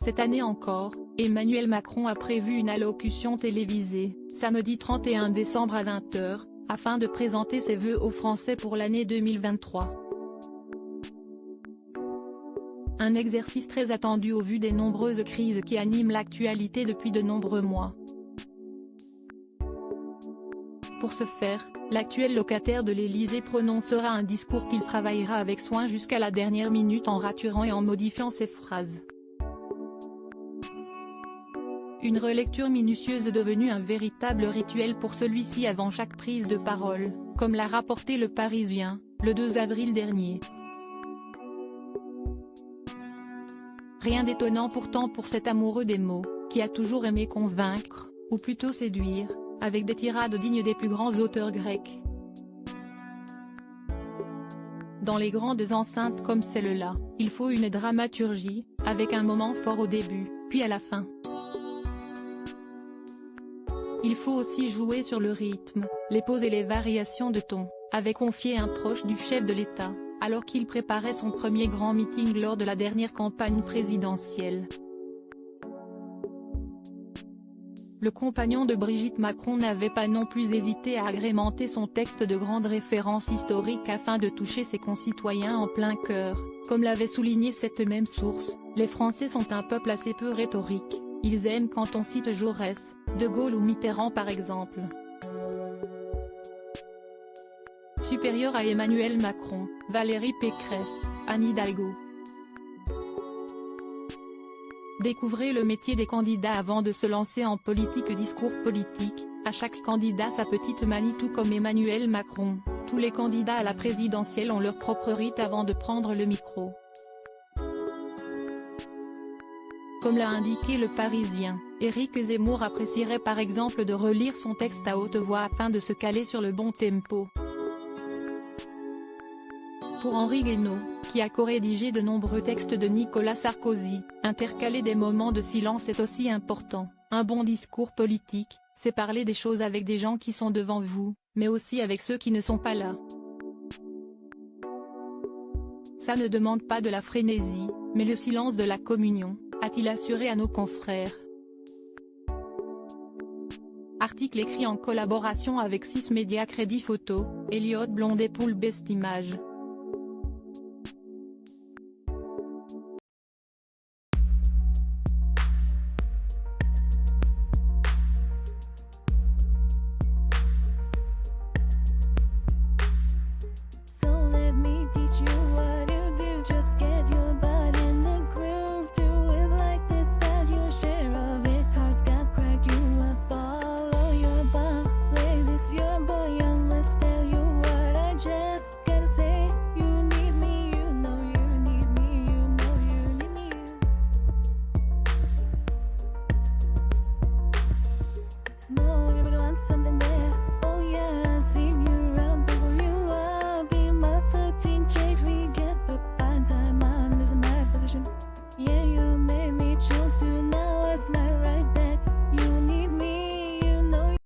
Cette année encore, Emmanuel Macron a prévu une allocution télévisée, samedi 31 décembre à 20 h, afin de présenter ses vœux aux Français pour l'année 2023. Un exercice très attendu au vu des nombreuses crises qui animent l'actualité depuis de nombreux mois. Pour ce faire, l'actuel locataire de l'Élysée prononcera un discours qu'il travaillera avec soin jusqu'à la dernière minute en raturant et en modifiant ses phrases. Une relecture minutieuse devenue un véritable rituel pour celui-ci avant chaque prise de parole, comme l'a rapporté Le Parisien, le 2 avril dernier. Rien d'étonnant pourtant pour cet amoureux des mots, qui a toujours aimé convaincre, ou plutôt séduire, avec des tirades dignes des plus grands auteurs grecs. Dans les grandes enceintes comme celle-là, il faut une dramaturgie, avec un moment fort au début, puis à la fin. Il faut aussi jouer sur le rythme, les pauses et les variations de ton, avait confié un proche du chef de l'État, alors qu'il préparait son premier grand meeting lors de la dernière campagne présidentielle. Le compagnon de Brigitte Macron n'avait pas non plus hésité à agrémenter son texte de grandes références historiques afin de toucher ses concitoyens en plein cœur, comme l'avait souligné cette même source. Les Français sont un peuple assez peu rhétorique, ils aiment quand on cite Jaurès, De Gaulle ou Mitterrand par exemple. Supérieur à Emmanuel Macron, Valérie Pécresse, Anne Hidalgo. Découvrez le métier des candidats avant de se lancer en politique. Discours politique, à chaque candidat sa petite manie. Tout comme Emmanuel Macron, tous les candidats à la présidentielle ont leur propre rite avant de prendre le micro. Comme l'a indiqué Le Parisien, Éric Zemmour apprécierait par exemple de relire son texte à haute voix afin de se caler sur le bon tempo. Pour Henri Guénaud, qui a co-rédigé de nombreux textes de Nicolas Sarkozy, intercaler des moments de silence est aussi important. Un bon discours politique, c'est parler des choses avec des gens qui sont devant vous, mais aussi avec ceux qui ne sont pas là. Ça ne demande pas de la frénésie, mais le silence de la communion, a-t-il assuré à nos confrères. Article écrit en collaboration avec 6 médias. Crédit photo, Elliott Blondet pour Best Image.